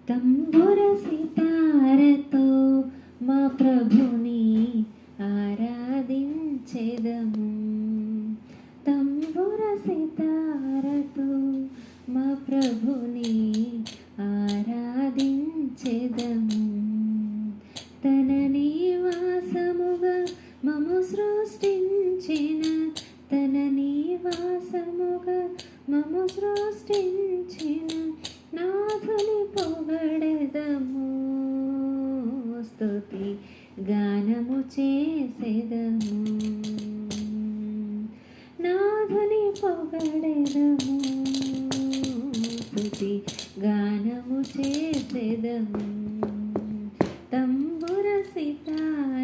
తంబుర సితారతో మా ప్రభుని ఆరాధించెదము. తంబుర సితారతో మా ప్రభుని ఆరాధించెదము. తన నివాసముగా మము సృష్టించిన, తన నివాసముగా మము సృష్టించిన నాథుని పొగడెదము. స్తుతి గానము చేసెదము. నాథుని పొగడెదము. స్తుతి గానము చేసెదము. తంబుర సితార